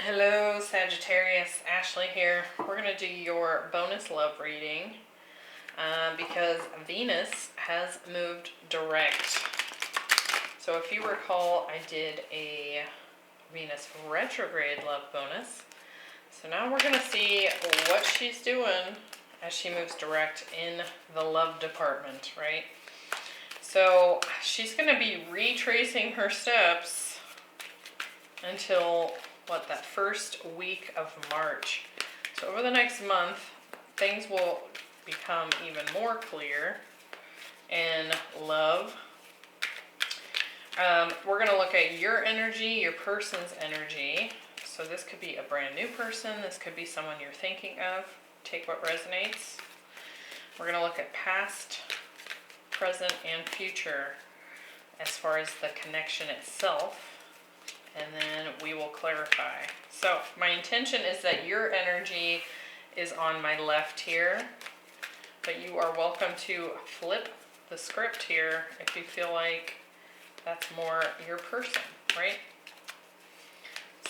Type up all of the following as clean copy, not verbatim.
Hello Sagittarius, Ashley here. We're going to do your bonus love reading because Venus has moved direct. So if you recall, I did a Venus retrograde love bonus. So now we're going to see what she's doing as she moves direct in the love department, right? So she's going to be retracing her steps until that first week of March. So over the next month, things will become even more clear in love. We're going to look at your energy, your person's energy. So this could be a brand new person. This could be someone you're thinking of. Take what resonates. We're going to look at past, present, and future as far as the connection itself. And then we will clarify. So my intention is that your energy is on my left here, but you are welcome to flip the script here if you feel like that's more your person, right?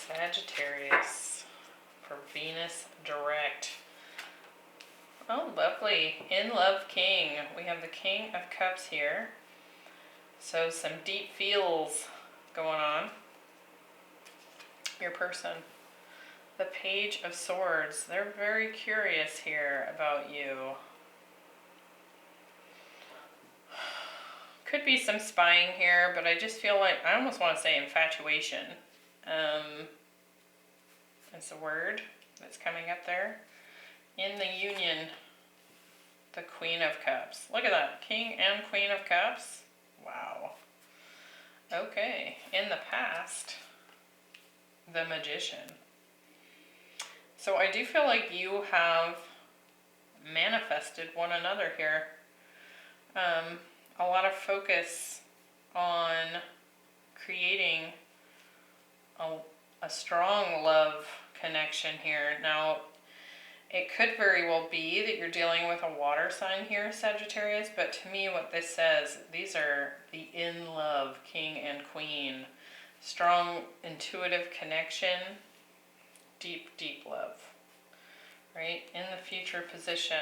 Sagittarius for Venus direct. Oh, lovely. In Love King. We have the King of Cups here. So some deep feels going on. Your person. The Page of Swords. They're very curious here about you. Could be some spying here, but I just feel like, I almost want to say infatuation. It's a word that's coming up there. In the Union, the Queen of Cups. Look at that. King and Queen of Cups. Wow. Okay. In the past, the Magician. So I do feel like you have manifested one another here. A lot of focus on creating a strong love connection here. Now, it could very well be that you're dealing with a water sign here, Sagittarius, but to me what this says, these are the in love King and Queen. Strong, intuitive connection, deep, deep love, right? In the future position,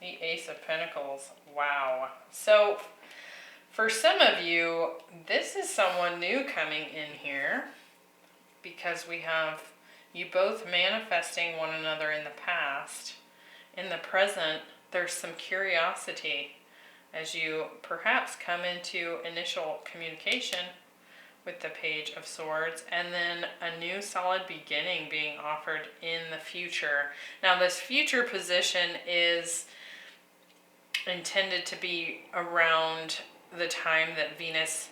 the Ace of Pentacles. Wow. So, for some of you, this is someone new coming in here because we have you both manifesting one another in the past. In the present, there's some curiosity as you perhaps come into initial communication with the Page of Swords, and then a new solid beginning being offered in the future. Now this future position is intended to be around the time that Venus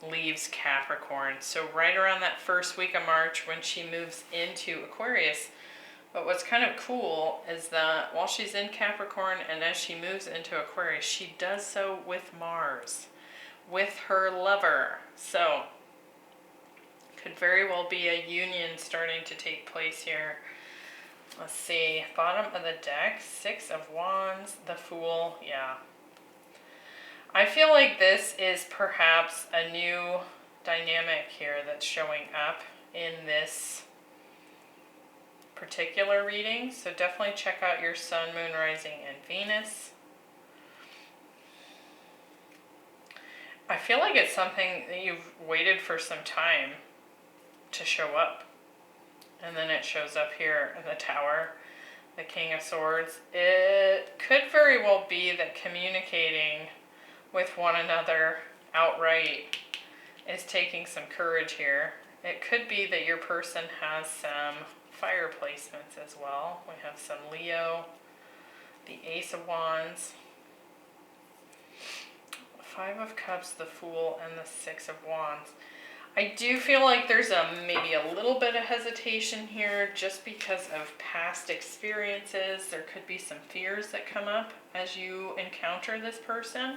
leaves Capricorn. So right around that first week of March when she moves into Aquarius. But what's kind of cool is that while she's in Capricorn and as she moves into Aquarius, she does so with Mars, with her lover. So could very well be a union starting to take place here. Let's see, bottom of the deck, Six of Wands, the Fool. Yeah, I feel like this is perhaps a new dynamic here that's showing up in this particular reading. So definitely check out your Sun, Moon, Rising, and Venus. I feel like it's something that you've waited for some time to show up. And then it shows up here in the Tower, the King of Swords. It could very well be that communicating with one another outright is taking some courage here. It could be that your person has some fire placements as well. We have some Leo, the Ace of Wands, Five of Cups, the Fool, and the Six of Wands. I do feel like there's maybe a little bit of hesitation here just because of past experiences. There could be some fears that come up as you encounter this person.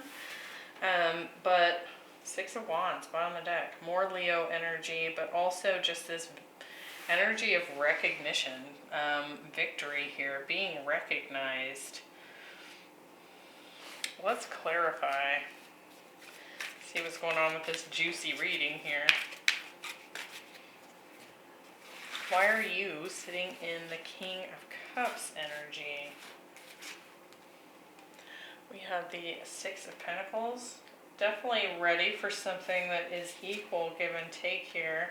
But Six of Wands, bottom of the deck, more Leo energy, but also just this energy of recognition, victory here, being recognized. Let's clarify. See what's going on with this juicy reading here. Why are you sitting in the King of Cups energy? We have the Six of Pentacles. Definitely ready for something that is equal give and take here.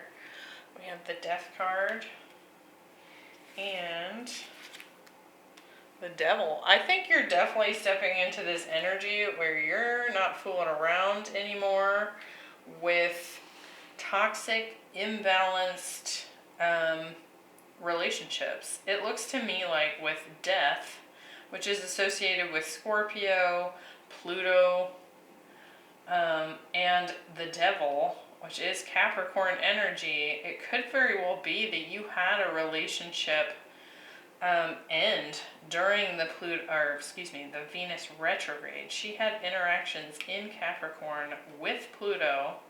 We have the Death card and the Devil. I think you're definitely stepping into this energy where you're not fooling around anymore with toxic, imbalanced relationships. It looks to me like with Death, which is associated with Scorpio, Pluto, and the Devil, which is Capricorn energy, it could very well be that you had a relationship end during the the Venus retrograde. She had interactions in Capricorn with Pluto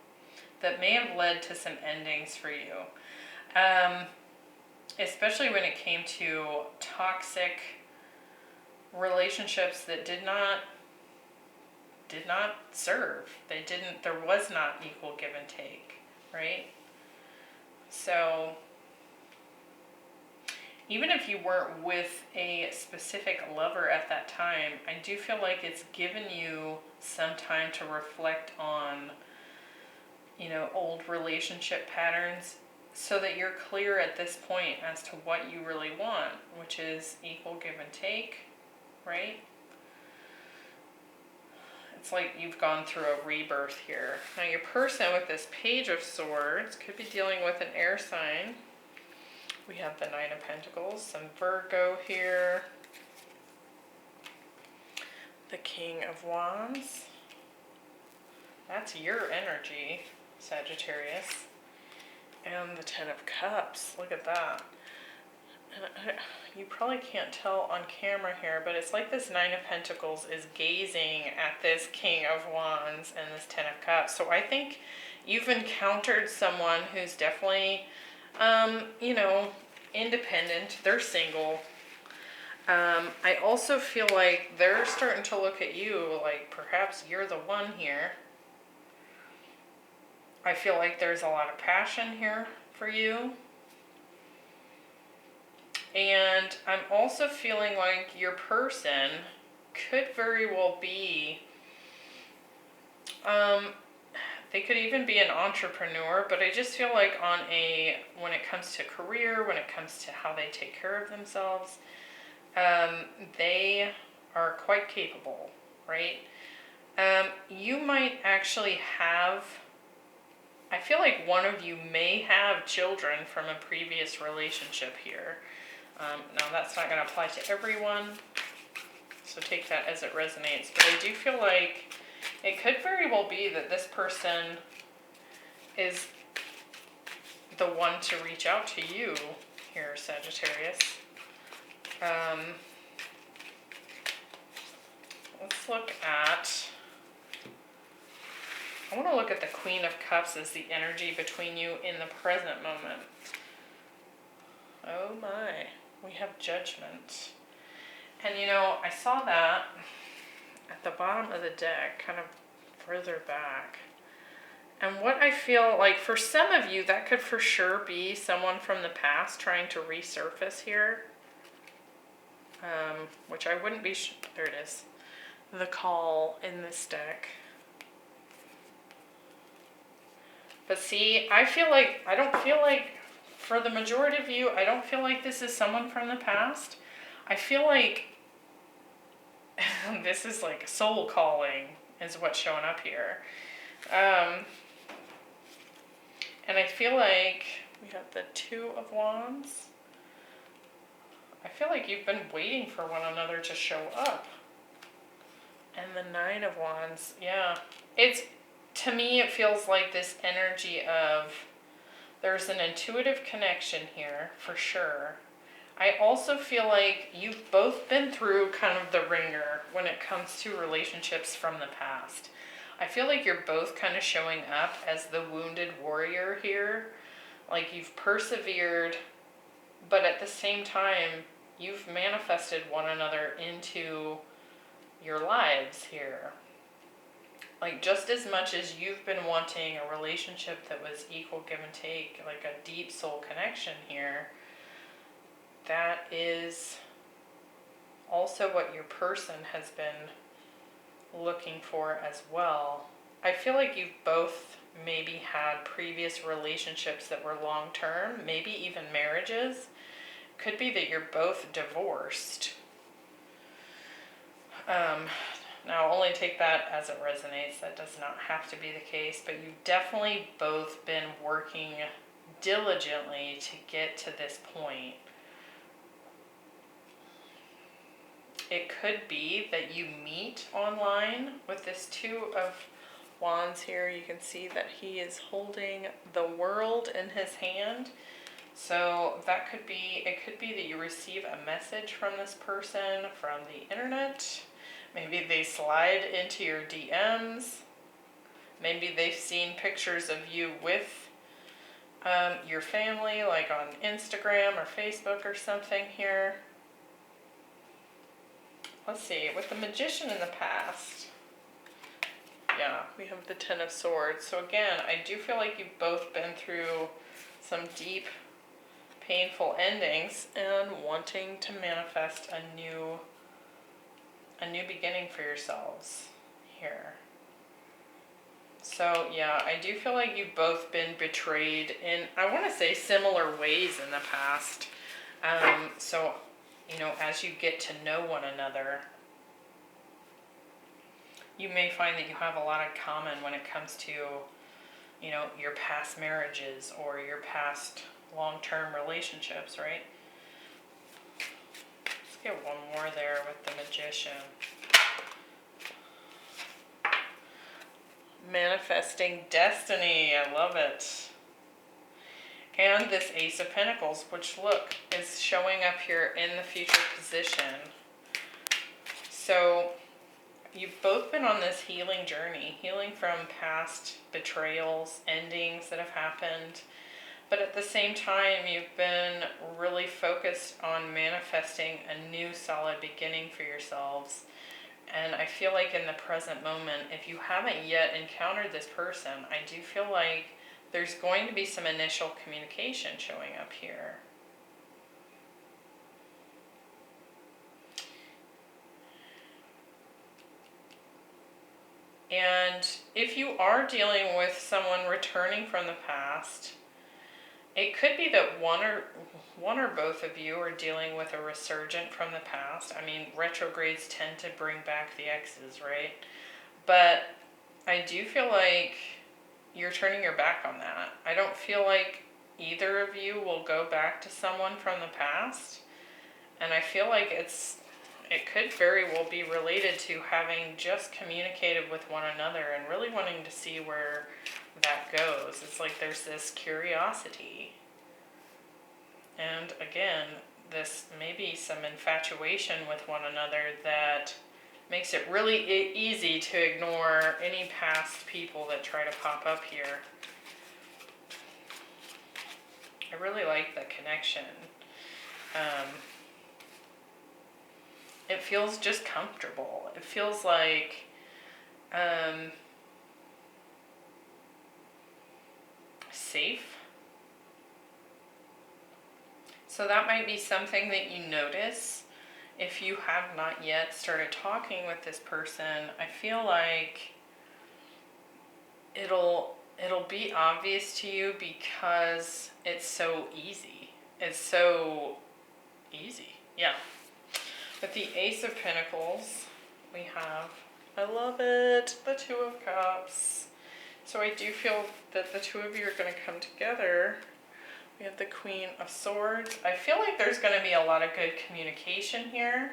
that may have led to some endings for you. Especially when it came to toxic relationships that did not serve. There was not equal give and take, right? So even if you weren't with a specific lover at that time, I do feel like it's given you some time to reflect on, old relationship patterns so that you're clear at this point as to what you really want, which is equal give and take, right? It's like you've gone through a rebirth here. Now your person with this Page of Swords could be dealing with an air sign. We have the Nine of Pentacles, some Virgo here. The King of Wands. That's your energy, Sagittarius. And the Ten of Cups. Look at that. And you probably can't tell on camera here, but it's like this Nine of Pentacles is gazing at this King of Wands and this Ten of Cups. So I think you've encountered someone who's definitely, independent. They're single. I also feel like they're starting to look at you like perhaps you're the one here. I feel like there's a lot of passion here for you. And I'm also feeling like your person could very well be, they could even be an entrepreneur, but I just feel like when it comes to career, when it comes to how they take care of themselves, they are quite capable, right? You might actually have, I feel like one of you may have children from a previous relationship here. Now that's not going to apply to everyone, so take that as it resonates. But I do feel like it could very well be that this person is the one to reach out to you here, Sagittarius. Let's look at, I want to look at the Queen of Cups as the energy between you in the present moment. Oh my. We have Judgment. And I saw that at the bottom of the deck, kind of further back. And what I feel like for some of you, that could for sure be someone from the past trying to resurface here. Which I wouldn't be, there it is. The Call in this deck. But see, I don't feel like, for the majority of you, I don't feel like this is someone from the past. I feel like this is like soul calling is what's showing up here. And I feel like we have the Two of Wands. I feel like you've been waiting for one another to show up. And the Nine of Wands, yeah. To me, it feels like this energy of there's an intuitive connection here, for sure. I also feel like you've both been through kind of the ringer when it comes to relationships from the past. I feel like you're both kind of showing up as the wounded warrior here. Like you've persevered, but at the same time, you've manifested one another into your lives here. Like just as much as you've been wanting a relationship that was equal give and take, like a deep soul connection here, that is also what your person has been looking for as well. I feel like you've both maybe had previous relationships that were long-term, maybe even marriages. Could be that you're both divorced. Now, I'll only take that as it resonates. That does not have to be the case, but you've definitely both been working diligently to get to this point. It could be that you meet online with this Two of Wands here. You can see that he is holding the world in his hand. So that could be, it could be that you receive a message from this person from the internet. Maybe they slide into your DMs. Maybe they've seen pictures of you with your family, like on Instagram or Facebook or something here. Let's see, with the Magician in the past, yeah, we have the Ten of Swords. So again, I do feel like you've both been through some deep, painful endings and wanting to manifest a new beginning for yourselves here. So yeah, I do feel like you've both been betrayed in, I want to say, similar ways in the past. So, you know, as you get to know one another, you may find that you have a lot in common when it comes to, you know, your past marriages or your past long-term relationships, right? Let's get one more there with the Magician. Manifesting destiny, I love it. And this Ace of Pentacles, which look, is showing up here in the future position. So you've both been on this healing journey, healing from past betrayals, endings that have happened. But at the same time, you've been really focused on manifesting a new solid beginning for yourselves. And I feel like in the present moment, if you haven't yet encountered this person, I do feel like there's going to be some initial communication showing up here. And if you are dealing with someone returning from the past, it could be that one or both of you are dealing with a resurgent from the past. I mean, retrogrades tend to bring back the exes, right? But I do feel like you're turning your back on that. I don't feel like either of you will go back to someone from the past. And I feel like it could very well be related to having just communicated with one another and really wanting to see where that goes. It's like there's this curiosity. And again, this maybe some infatuation with one another that makes it really easy to ignore any past people that try to pop up here. I really like the connection. It feels just comfortable. It feels like safe. So that might be something that you notice if you have not yet started talking with this person. I feel like it'll be obvious to you because it's so easy. It's so easy. Yeah. With the Ace of Pentacles, we have, I love it, the Two of Cups. So I do feel that the two of you are going to come together. We have the Queen of Swords. I feel like there's going to be a lot of good communication here.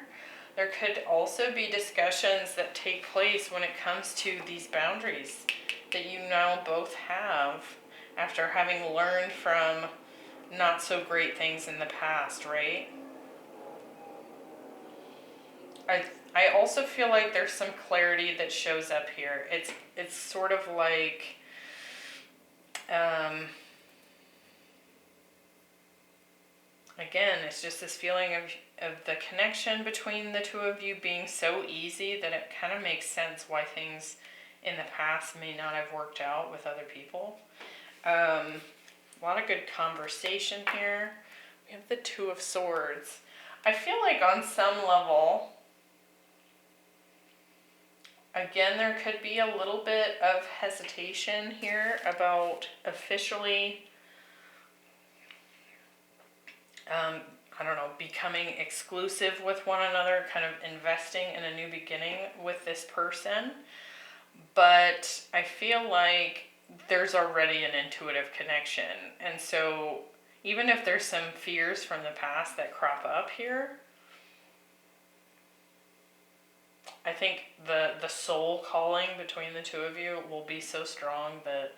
There could also be discussions that take place when it comes to these boundaries that you now both have after having learned from not so great things in the past, right? I also feel like there's some clarity that shows up here. It's sort of like again, it's just this feeling of the connection between the two of you being so easy that it kind of makes sense why things in the past may not have worked out with other people. A lot of good conversation here. We have the Two of Swords. I feel like on some level, again, there could be a little bit of hesitation here about officially, I don't know, becoming exclusive with one another, kind of investing in a new beginning with this person. But I feel like there's already an intuitive connection. And so even if there's some fears from the past that crop up here, I think the soul calling between the two of you will be so strong that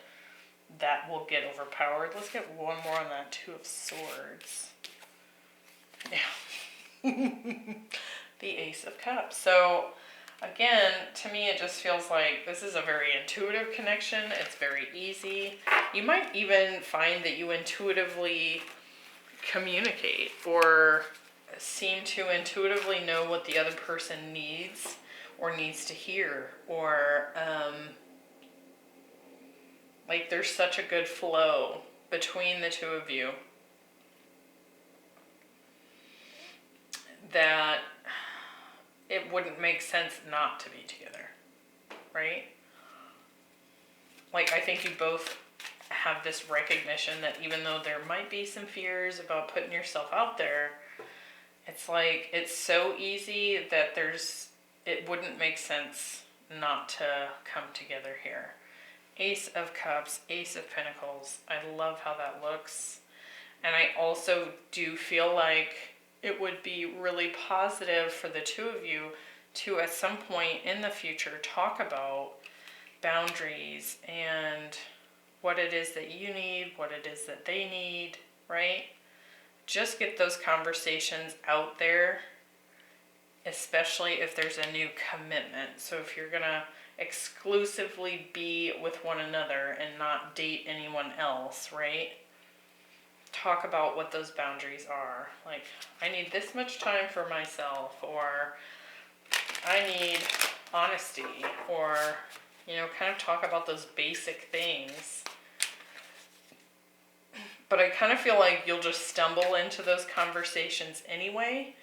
that will get overpowered. Let's get one more on that Two of Swords. Yeah. The Ace of Cups. So again, to me it just feels like this is a very intuitive connection. It's very easy. You might even find that you intuitively communicate or seem to intuitively know what the other person needs or needs to hear, or like there's such a good flow between the two of you that it wouldn't make sense not to be together, right? Like, I think you both have this recognition that even though there might be some fears about putting yourself out there, it's like, it's so easy that it wouldn't make sense not to come together here. Ace of Cups, Ace of Pentacles. I love how that looks. And I also do feel like it would be really positive for the two of you to, at some point in the future, talk about boundaries and what it is that you need, what it is that they need, right? Just get those conversations out there, especially if there's a new commitment. So if you're gonna exclusively be with one another and not date anyone else, right? Talk about what those boundaries are. Like, I need this much time for myself, or I need honesty, or, you know, kind of talk about those basic things. But I kind of feel like you'll just stumble into those conversations anyway.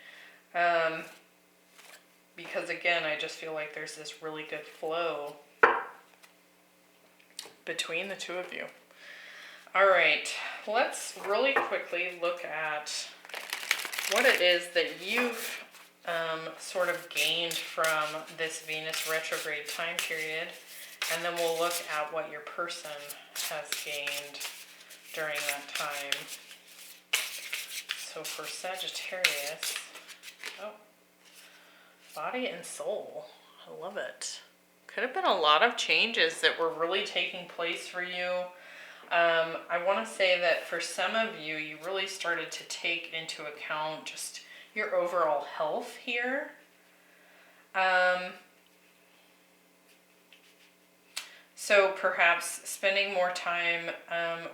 Because again, I just feel like there's this really good flow between the two of you. All right, let's really quickly look at what it is that you've sort of gained from this Venus retrograde time period, and then we'll look at what your person has gained during that time. So for Sagittarius, body and soul, I love it. Could have been a lot of changes that were really taking place for you. I want to say that for some of you, you really started to take into account just your overall health here. So perhaps spending more time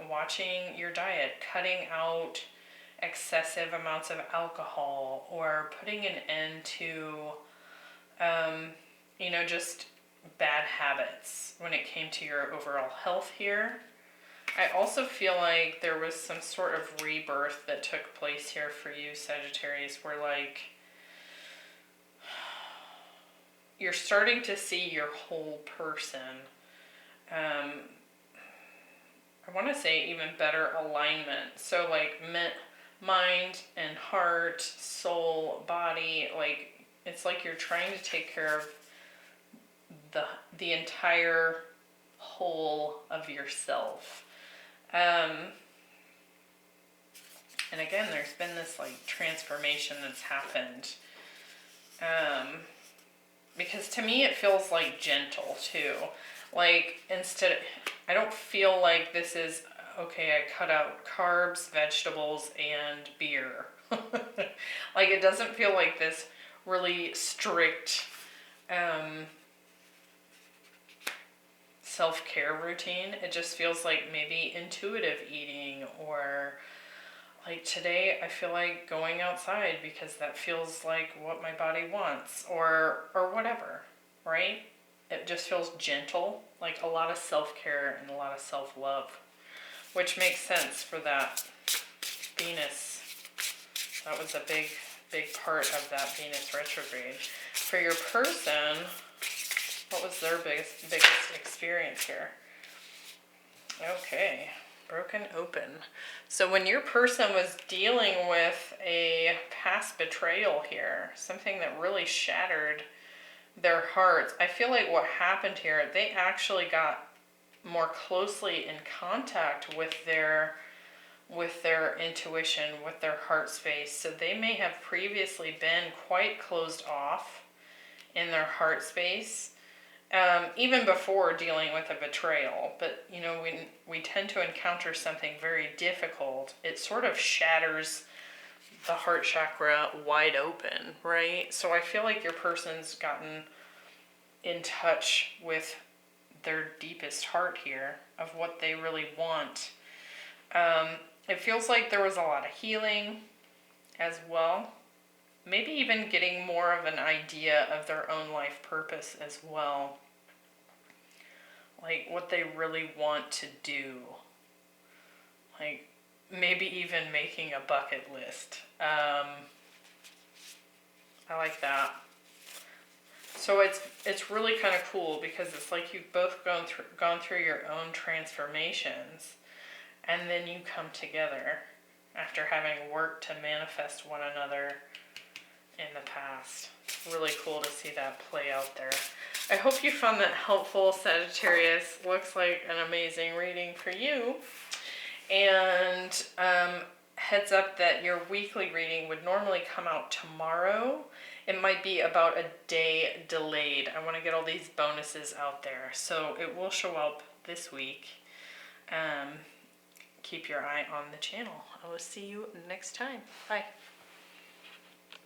watching your diet, cutting out excessive amounts of alcohol, or putting an end to, you know, just bad habits when it came to your overall health here. I also feel like there was some sort of rebirth that took place here for you, Sagittarius, where like you're starting to see your whole person. I want to say even better alignment. So like mind and heart, soul, body, like it's like you're trying to take care of the entire whole of yourself. And again, there's been this like transformation that's happened. Because to me it feels like gentle too. Like I don't feel like this is, okay, I cut out carbs, vegetables, and beer. Like it doesn't feel like this really strict self-care routine. It just feels like maybe intuitive eating, or like today I feel like going outside because that feels like what my body wants, or whatever, right? It just feels gentle, like a lot of self-care and a lot of self-love, which makes sense for that Venus That was a big part of that Venus retrograde. For your person, what was their biggest experience here? Okay, broken open. So when your person was dealing with a past betrayal here, something that really shattered their hearts, I feel like what happened here, they actually got more closely in contact with their intuition, with their heart space. So they may have previously been quite closed off in their heart space, even before dealing with a betrayal. But you know, when we tend to encounter something very difficult, it sort of shatters the heart chakra wide open, right? So I feel like your person's gotten in touch with their deepest heart here of what they really want. It feels like there was a lot of healing as well. Maybe even getting more of an idea of their own life purpose as well. Like what they really want to do. Like maybe even making a bucket list. I like that. So it's really kind of cool because it's like you've both gone through your own transformations, and then you come together after having worked to manifest one another in the past. It's really cool to see that play out there. I hope you found that helpful, Sagittarius. Looks like an amazing reading for you. And heads up that your weekly reading would normally come out tomorrow. It might be about a day delayed. I want to get all these bonuses out there. So it will show up this week. Keep your eye on the channel. I will see you next time. Bye.